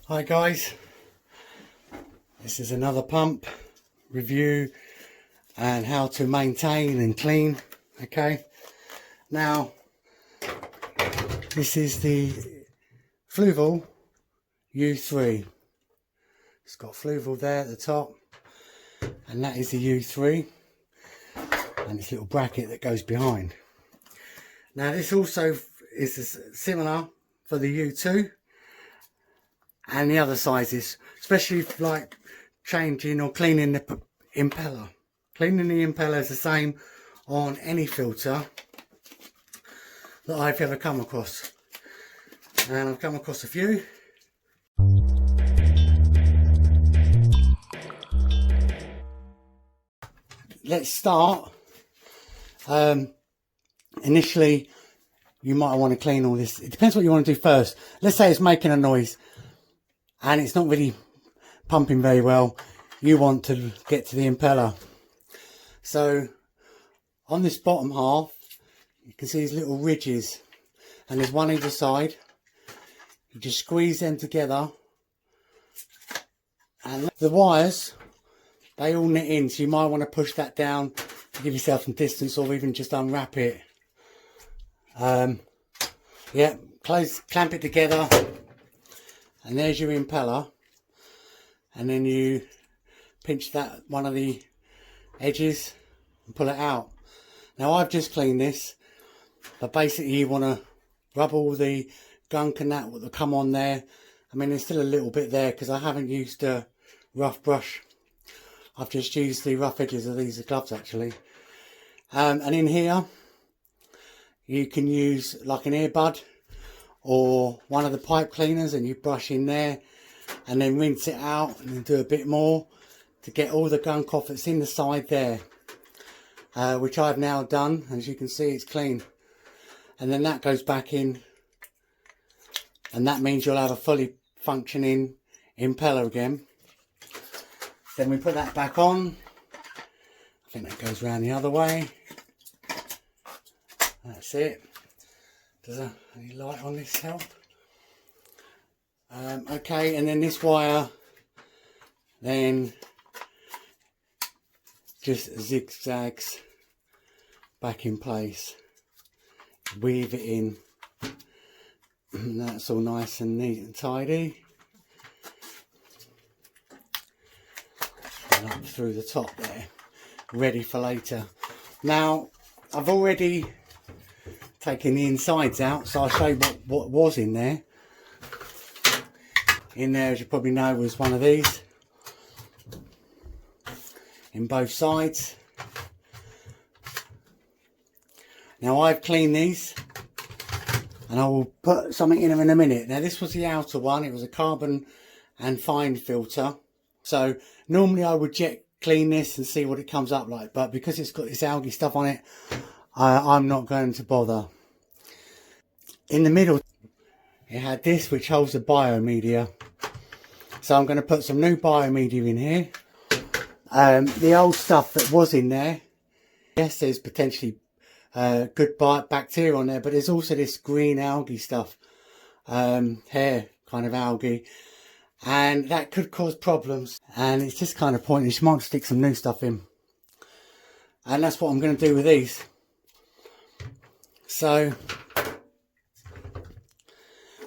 Hi guys, this is another pump review and how to maintain and clean. Okay, now this is the Fluval U2. It's got Fluval there at the top, and that is the U3, and this little bracket that goes behind. Now this also is similar for the U2 and the other sizes, especially if like changing or cleaning the impeller. Cleaning the impeller is the same on any filter that I've ever come across, and I've come across a few. Let's start. Initially you might want to clean all this. It depends what you want to do first. Let's say it's making a noise and it's not really pumping very well. You want to get to the impeller. So on this bottom half you can see these little ridges, and there's one either side. You just squeeze them together, and the wires, they all knit in, so you might want to push that down to give yourself some distance, or even just unwrap it. Yeah, clamp it together, and there's your impeller. And then you pinch that one of the edges and pull it out. Now I've just cleaned this, but basically you want to rub all the gunk and that will come on there. I mean, there's still a little bit there because I haven't used a rough brush. I've just used the rough edges of these gloves actually. And in here you can use like an earbud or one of the pipe cleaners, and you brush in there and then rinse it out and then do a bit more to get all the gunk off that's in the side there, which I've now done. As you can see, it's clean, and then that goes back in, and that means you'll have a fully functioning impeller again. Then we put that back on. I think that goes around the other way. That's it. Does any light on this help? Okay, and then this wire then just zigzags back in place. Weave it in. And that's all nice and neat and tidy. And up through the top there, ready for later. Now I've already taken the insides out, so I'll show you what was in there. In there, as you probably know, was one of these in both sides. Now I've cleaned these, and I will put something in them in a minute. Now this was the outer one. It was a carbon and fine filter. So normally I would jet clean this and see what it comes up like, but because it's got this algae stuff on it, I'm not going to bother. In the middle it had this, which holds the Biomedia. So I'm going to put some new Biomedia in here. The old stuff that was in there, yes, there's potentially good bacteria on there, but there's also this green algae stuff, hair kind of algae, and that could cause problems, and it's just kind of pointless. You might stick some new stuff in, and that's what I'm going to do with these. So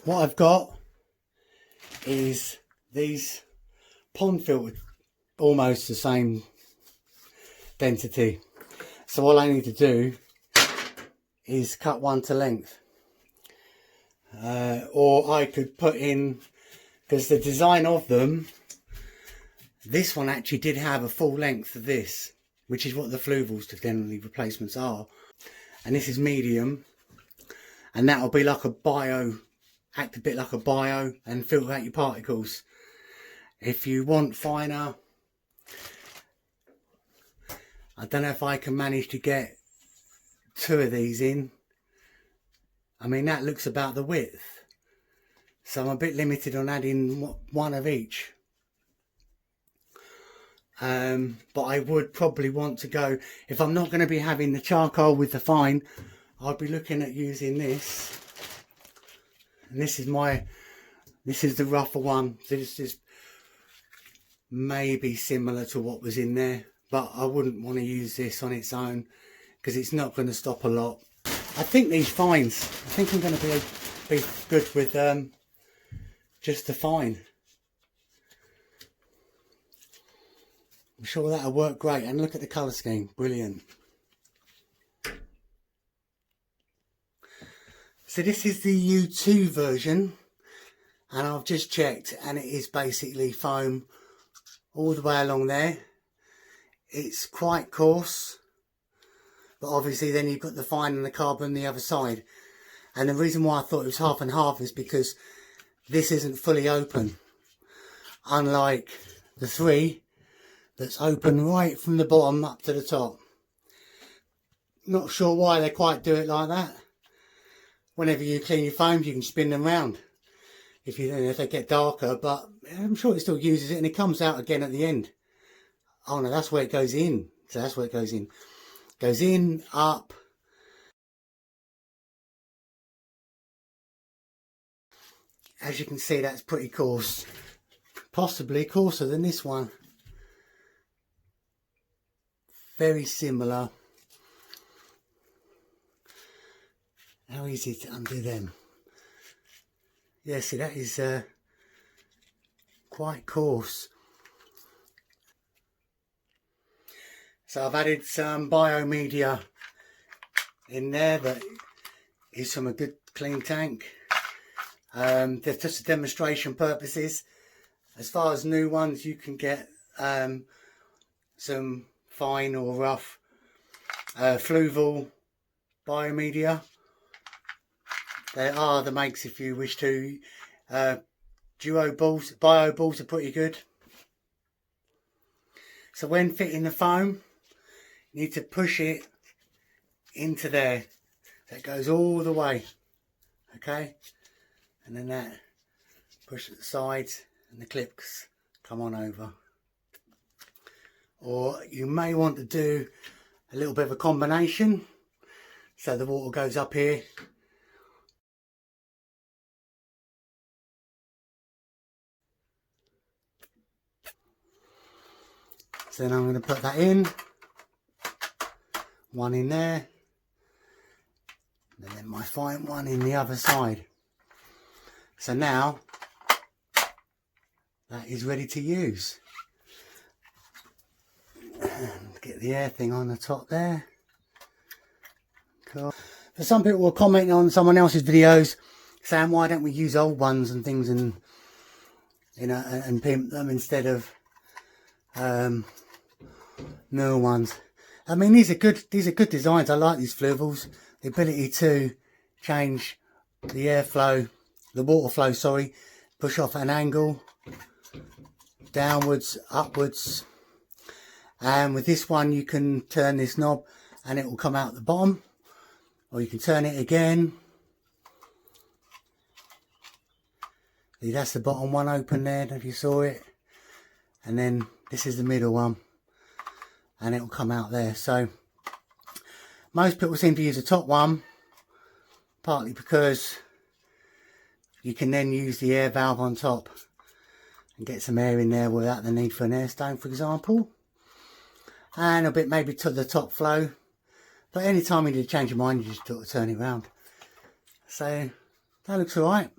what I've got is these pond filters, almost the same density. So all I need to do is cut one to length, or I could put in, because the design of them, this one actually did have a full length of this, which is what the Fluvals generally replacements are, and this is medium, and that'll be like a bio, act a bit like a bio and filter out your particles. If you want finer, I don't know if I can manage to get two of these in. I mean, that looks about the width, so I'm a bit limited on adding one of each. But I would probably want to go, if I'm not going to be having the charcoal with the fine, I'll be looking at using this. And this is my This is the rougher one. So this is maybe similar to what was in there, but I wouldn't want to use this on its own because it's not going to stop a lot. I think these fines, I think I'm going to be good with just the fine. I'm sure that'll work great. And look at the colour scheme, brilliant. So this is the U2 version, and I've just checked, and it is basically foam all the way along there. It's quite coarse, but obviously then you've got the fine and the carbon on the other side. And the reason why I thought it was half and half is because this isn't fully open, unlike the 3 that's open right from the bottom up to the top. Not sure why they quite do it like that. Whenever you clean your foams, you can spin them round if they get darker, but I'm sure it still uses it, and it comes out again at the end. Oh no, that's where it goes in. So that's where it goes in. Goes in, up. As you can see, that's pretty coarse. Possibly coarser than this one. Very similar. How easy to undo them. Yeah, see, that is quite coarse. So I've added some Biomedia in there that is from a good clean tank. They're just for demonstration purposes. As far as new ones, you can get some fine or rough Fluval Biomedia. There are the makes if you wish to. Duo balls, bio balls are pretty good. So when fitting the foam, you need to push it into there. That goes all the way. Okay? And then that, push at the sides and the clips come on over. Or you may want to do a little bit of a combination. So the water goes up here. So then I'm going to put that in, one in there, and then my fine one in the other side. So now that is ready to use. And get the air thing on the top there. Cool. So some people were commenting on someone else's videos saying, why don't we use old ones and things, and you know, and pimp them instead of newer ones. I mean, these are good designs. I like these Fluvals. The ability to change the airflow, the water flow, sorry, push off at an angle, downwards, upwards. And with this one, you can turn this knob and it will come out the bottom, or you can turn it again. See, that's the bottom one open there, if you saw it. And then this is the middle one, and it will come out there. So most people seem to use the top one, partly because you can then use the air valve on top and get some air in there without the need for an air stone, for example. And a bit maybe to the top flow. But any time you need to change your mind, you just sort of turn it around. So that looks alright.